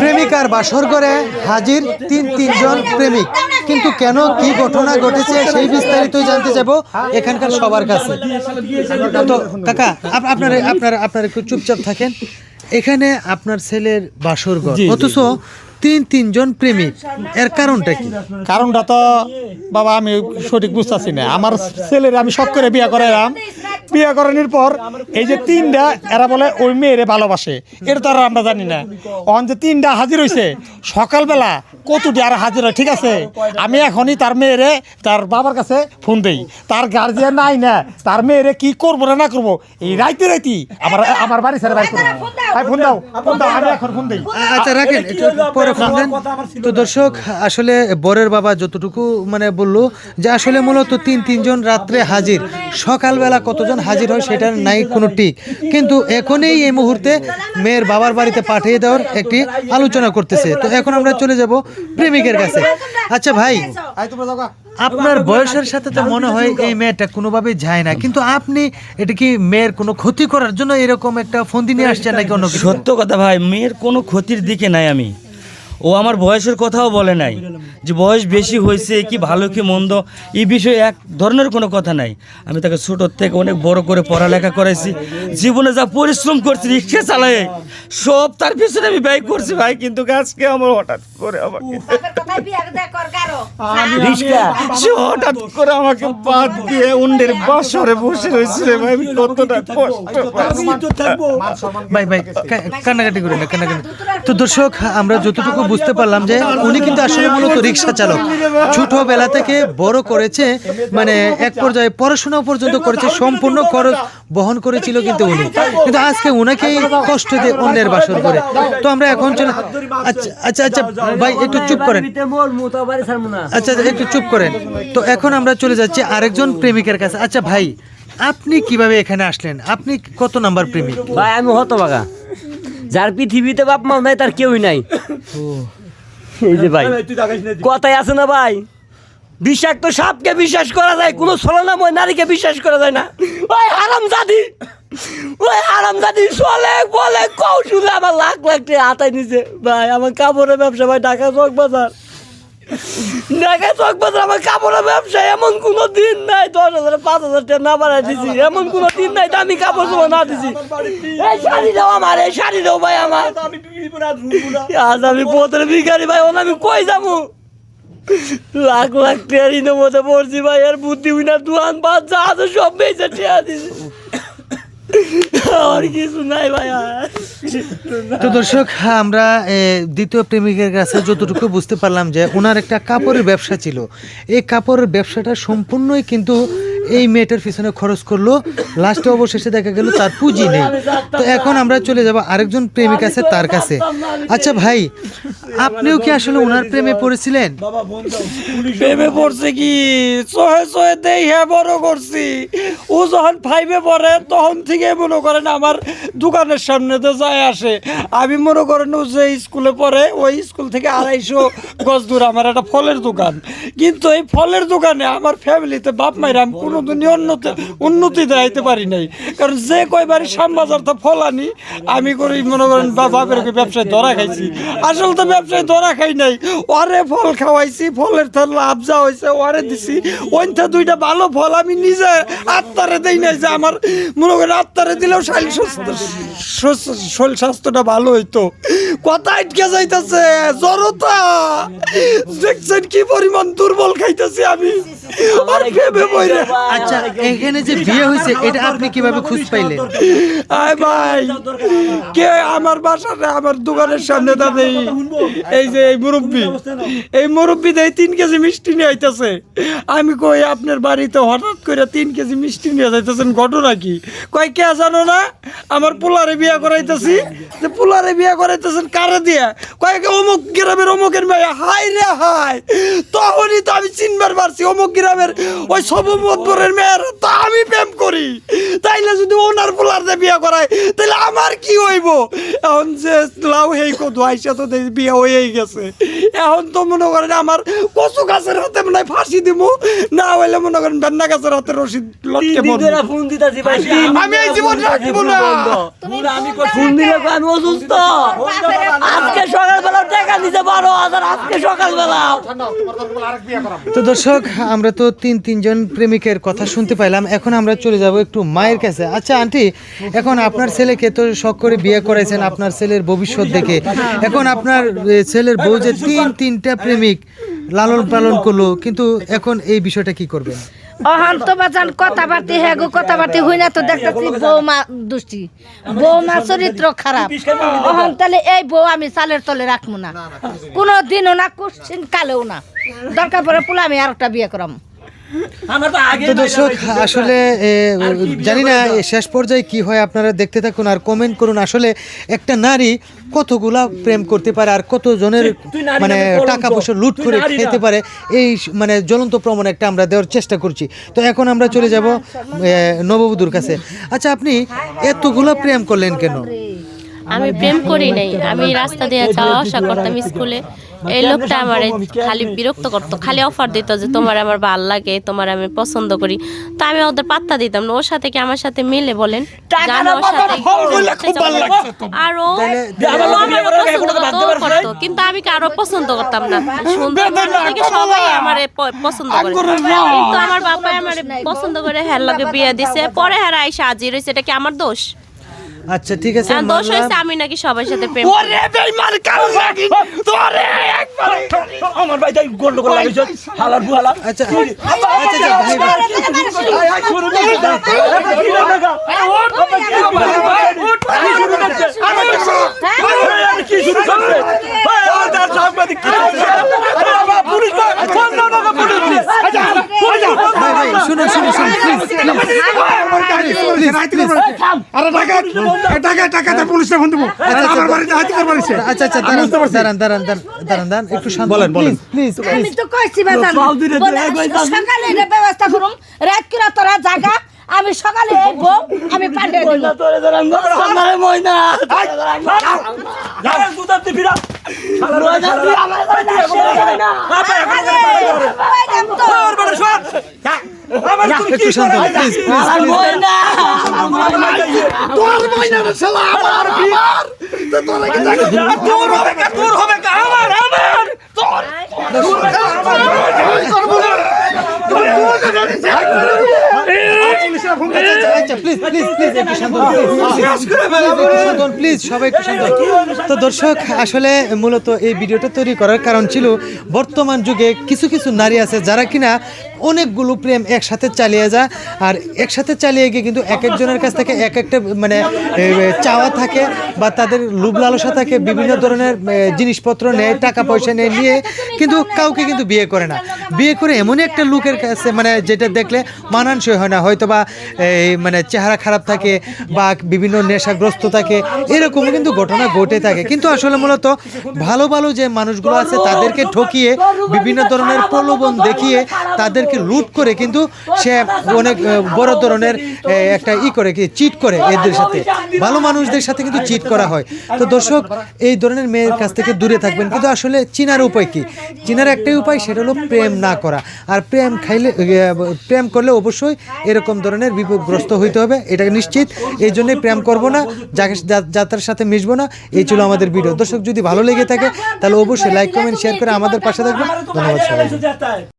প্রেমিকার বাসর করে হাজির তিনজন প্রেমিক, কিন্তু কেন কি ঘটনা ঘটেছে সেই বিস্তারিতই জানতে যাব এখানকার সবার কাছে। তো কাকা আপনারা একটু চুপচাপ থাকেন। এখানে আপনার ছেলের বাসর ঘর, অথচ তিনজন প্রেমিক, এর কারণটা কি? কারণটা তো বাবা আমি সঠিক বুঝতেছি না। আমার ছেলের আমি শখ করে বিয়ে করাইলাম, বিয়ে করানোর পর এই যে তিনটা এরা বলে ওই মেয়েরে ভালোবাসে, এটা তো আর আমরা জানি না। অন যে তিনটা হাজির হয়েছে সকালবেলা কতটি আর হাজির হয়, ঠিক আছে। আমি এখনই তার মেয়েরে তার বাবার কাছে ফোন দেই, তার গার্জিয়ান নাই না, তার মেয়েরে কি করবো না করবো এই রাইতে আমার বাড়ি ছেড়ে বাড়ি করবো। ফোন দাও আমি এখন ফোন দিই। আচ্ছা রাখেন, পরে ফোন দেন। তো দর্শক, আসলে বরের বাবা যতটুকু মানে বললো যে আসলে মূলত তিনজন রাত্রে হাজির, সকালবেলা কতজন হাজির হয় সেটার নাই কোনো ঠিক, কিন্তু এখনই এই মুহূর্তে মেয়ের বাবার বাড়িতে পাঠিয়ে দেওয়ার একটি আলোচনা করতেছে। তো এখন আমরা চলে যাব প্রেমিকের কাছে। আচ্ছা ভাই, আপনার বয়সের সাথে তো মনে হয় এই মেয়েটা কোনোভাবেই যায় না, কিন্তু আপনি এটা কি মেয়ের কোনো ক্ষতি করার জন্য এরকম একটা ফোন দিয়ে নিয়ে আসছেন নাকি অন্য কিছু? সত্য কথা ভাই, মেয়ের কোনো ক্ষতির দিকে নাই আমি। ও আমার বয়সের কথাও বলে নাই যে বয়স বেশি হয়েছে কি ভালো কি মন্দ, এই বিষয়ে এক ধরনের কোনো কথা নাই। আমি তাকে ছোটোর থেকে অনেক বড় করে পড়ালেখা করাইছি, জীবনে যা পরিশ্রম করছি রিক্সা চালায় সব তার পিছনে আমি ব্যয় করছি ভাই, কিন্তু আজকে আমার হঠাৎ করে আমাকে হঠাৎ করে আমাকে বাদ দিয়ে অন্যের বাসরে বসে রয়েছে রে ভাই, আমি কতটা কষ্ট ভাই কান্নাকাটি করি না, কান্নাকাটি। তো দর্শক, আমরা যতটুকু বুঝতে পারলাম যে উনি কিন্তু আসলে মূলত রিক্সা চালক, ছোটবেলা থেকে বড় করেছে, মানে এক পর্যায়ে পড়াশোনা পর্যন্ত করেছে, সম্পূর্ণ খরচ বহন করেছিল কিন্তু উনি, কিন্তু আজকে উনাকেই কষ্ট দিয়ে অন্যের বাসর করে। তো আমরা এখন চলে, আচ্ছা ভাই একটু চুপ করেন, আচ্ছা একটু চুপ করেন। তো এখন আমরা চলে যাচ্ছি আরেকজন প্রেমিকের কাছে। আচ্ছা ভাই, আপনি কিভাবে এখানে আসলেন? আপনি কত নাম্বার প্রেমিক? ভাই আমি হতভাগা, যার পৃথিবীতে বাপ মা নাই তার কেউই নাই। এই যে ভাই কথাই আছে না ভাই, বিষাক্ত সাপকে বিশ্বাস করা যায়, কোনো ছলনাময় নারীকে বিশ্বাস করা যায় না। ওই হারামজাদি চলে বলে কৌশলে আমার লাখ টাকা হাতায় নিছে ভাই। আমার কাপড়ের ব্যবসা ভাই, ঢাকা চক বাজার আমার কাপড়ের ব্যবসা, এমন কোনো দিন নাই 10,000 5,000 টাকা না বাড়াই দিছি, এমন কোনো দিন নাই দামি কাপড় জমা না দিছি। এই শাড়ি দাও আমার, এই শাড়ি দাও ভাই আমার, আজ আমি পথের ভিখারি ভাই, আমি কই যাবো? লাখ টাকা ঋণের মধ্যে পড়ছি ভাই, আর বুদ্ধি না দুয়ান বাদ যা আছে সব বেঁচে টিয়া দিছি, আর কিছু নাই ভাই। তো দর্শক, আমরা দ্বিতীয় প্রেমিকের কাছে যতটুকু বুঝতে পারলাম যে ওনার একটা কাপড়ের ব্যবসা ছিল, এই কাপড়ের ব্যবসাটা সম্পূর্ণই কিন্তু এই মেয়েটার পিছনে খরচ করলো, লাস্টে অবশেষে দেখা গেল তার পুঁজি নেই। তো এখন আমরা চলে যাব আরেকজন প্রেমিক আছে তার কাছে। আচ্ছা ভাই, আপনিও কি আসলে ওনার প্রেমে পড়েছিলেন? প্রেমে পড়ছে কি সহে দেই হ্যাঁ বড় করছি। ও যখন 5-এ পড়ে তখন থেকে মনে করেন আমার দোকানের সামনে তো যায় আসে। আমি মনে করেন ও যে স্কুলে পড়ে ওই স্কুল থেকে 250 গজ দূর আমার একটা ফলের দোকান, কিন্তু এই ফলের দোকানে আমার ফ্যামিলিতে বাপ মায়ের আমি কোনোদিনই উন্নতি দেখাইতে পারি নাই, কারণ যে কয়বারই শ্যামবাজার তো ফল আনি আমি করি মনে করেন বাপের ব্যবসায় ধরা খাইছি। আসলে তো ব্যবসায় ধরা খাই নাই, ওরে ফল খাওয়াইছি, ফলের তো লাভ যা হয়েছে ওরে দিছি। ওইটা 2টা ভালো ফল আমি নিজে আত্মারে দেই নাই, যে আমার মনে করেন আত্মারে দিলেও শরীর স্বাস্থ্যটা ভালো হইতো। কথা আটকে যাইতেছে, জড়তা দেখছেন কি পরিমাণ দুর্বল খাইতেছি আমি। আচ্ছা, এখানে যে বিয়ে হয়েছে এটা আপনি কিভাবে খুঁজ পাইলেন? ভাই কে আমার বাসাতে আমার দোকানের সামনে দাদা এই যে এই মুরব্বী দেয় 3 কেজি মিষ্টি নিয়ে আইতেছে। আমি কই আপনার বাড়িতে হঠাৎ করে 3 কেজি মিষ্টি নিয়ে যাইতেছেন, ঘটনা কি? কয় কে জানো না, আমার পোলারে বিয়ে করাইতেছি। যে পোলারে বিয়ে করাইতেছেন কারে দিয়া? কয় অমুক গ্রামের অমুকের মেয়ে। হাই রে হাই, তখনই তো আমি চিনবার পারছি অমুক গ্রামের ওই সবমতপুরের মেয়ের তো আমি প্রেম করি। তাইলে যদি ওনার পোলার দিয়ে বিয়ে করায় তাহলে আমার কি হইব? এখন যে লাউ হেই কত আইসা তো বিয়ে হয়েই গেছে। এখন তো মনে করেন আমার কচু গাছের হাতে মনে হয় ফাঁসি দিব, না হইলে মনে করেন বেন্না গাছের হাতে রশিদ লটকে ফোন দিতেছি ভাই, আমি এই জীবন রাখবো না। আমি ফোন দিলে আমি অসুস্থ, আজকে সকাল আজকে সকালবেলা তো দর্শক আমরা তো তিনজন প্রেমিকের কথা শুনতে পাইলাম, এখন আমরা চলে যাব একটু মায়ের কাছে। আচ্ছা আন্টি, এখন আপনার ছেলেকে তো শখ করে বিয়ে করেছেন আপনার ছেলের ভবিষ্যৎ দেখে, এখন আপনার ছেলের বউ যে তিনটা প্রেমিক লালন পালন করলো, কিন্তু এখন এই বিষয়টা কি করবেন? অহন তো বাজান কথাবার্তি হেগো কথাবার্তি হই না তো দেখতেছি বৌমা দুষ্টি, বৌমা চরিত্র খারাপ। অহন তাহলে এই বউ আমি চালের তলে রাখবো না, কোনো দিনও না, কোশ্চিন কালেও না। দরকার পড়ে পুলা আমি আর একটা বিয়ে করাম। তো দর্শক আসলে জানি না শেষ পর্যায়ে কি হয়, আপনারা দেখতে থাকুন আর কমেন্ট করুন। আসলে একটা নারী কতগুলা প্রেম করতে পারে আর কত জনের মানে টাকা পয়সা লুট করে খেতে পারে, এই মানে জ্বলন্ত প্রমাণ একটা আমরা দেওয়ার চেষ্টা করছি। তো এখন আমরা চলে যাব নববধূর কাছে। আচ্ছা, আপনি এতগুলা প্রেম করলেন কেন? আমি প্রেম করি নাই, আমি রাস্তা দিয়ে যাওয়া আসা করতাম স্কুলে। এই লোকটা আমার খালি বিরক্ত করতো, খালি অফার দিত যে তোমার আমার ভাল লাগে, তোমার আমি পছন্দ করি। তো আমি ওদের পাত্তা দিতাম না। ওর সাথে কি আমার সাথে মিলে বলেন? জানো ওর সাথে আর ও করতো, কিন্তু আমি কারো পছন্দ করতাম না। সুন্দর থেকে সবাই আমার পছন্দ করে, কিন্তু আমার বাবা আমার পছন্দ করে হ্যার লগে বিয়ে দিছে। পরে হ্যাঁ আইসা হাজির হয়েছে, এটা কি আমার দোষ? আচ্ছা ঠিক আছে, দোষ হয়েছে আমি নাকি সবার সাথে প্রেম আমার ভাই তাই গন্ডগোল লাগিয়েছ হালার বুহালা। আচ্ছা আচ্ছা ভাই শুনুন শুনুন শুনুন আচ্ছা আচ্ছা দাঁড়ান দাঁড়ান দাঁড়ান দাঁড়ান একটু শান্ত বলেন প্লিজ। আমি তো কইছি বাজান সকালে এটা ব্যবস্থা করুম, রাত করে তোরা জাগা, আমি সকালে এই বউ আমি পাঠিয়ে দিব। একটু শান্ত প্লিজ প্লিজ সবাই একটু শান্ত। তো দর্শক আসলে মূলত এই ভিডিওটা তৈরি করার কারণ ছিল বর্তমান যুগে কিছু কিছু নারী আছে যারা কিনা অনেকগুলো প্রেম একসাথে চালিয়ে যায়, আর একসাথে চালিয়ে গিয়ে কিন্তু এক একজনের কাছ থেকে এক একটা মানে চাওয়া থাকে বা তাদের লোভ লালসা থাকে, বিভিন্ন ধরনের জিনিসপত্র নেয়, টাকা পয়সা নেয়, নিয়ে কিন্তু কাউকে কিন্তু বিয়ে করে না। বিয়ে করে এমনই একটা লোকের কাছে মানে যেটা দেখলে মানানসই হয় না, হয়তো বা মানে চেহারা খারাপ থাকে বা বিভিন্ন নেশাগ্রস্ত থাকে, এরকমও কিন্তু ঘটনা ঘটে থাকে। কিন্তু আসলে মূলত ভালো ভালো যে মানুষগুলো আছে তাদেরকে ঠকিয়ে বিভিন্ন ধরনের প্রলোভন দেখিয়ে তাদেরকে লুট করে কিন্তু সে অনেক বড় ধরনের একটা করে কি চিট করে, এদের সাথে ভালো মানুষদের সাথে কিন্তু চিট করা হয়। তো দর্শক এই ধরনের মেয়ের কাছ থেকে দূরে থাকবেন। কিন্তু আসলে চিনার উপায় কি? চিনার একটাই উপায়, সেটা হলো প্রেম না করা। আর প্রেম করলে অবশ্যই এরকম ধরনের বিপদগ্রস্ত হইতে হবে, এটা নিশ্চিত। এই জন্যই প্রেম করব না, যাদের সাথে মিশবো না। এই ছিল আমাদের ভিডিও। দর্শক যদি ভালো লেগে থাকে তাহলে অবশ্যই লাইক কমেন্ট শেয়ার করে আমাদের পাশে থাকবেন। ধন্যবাদ সবাই।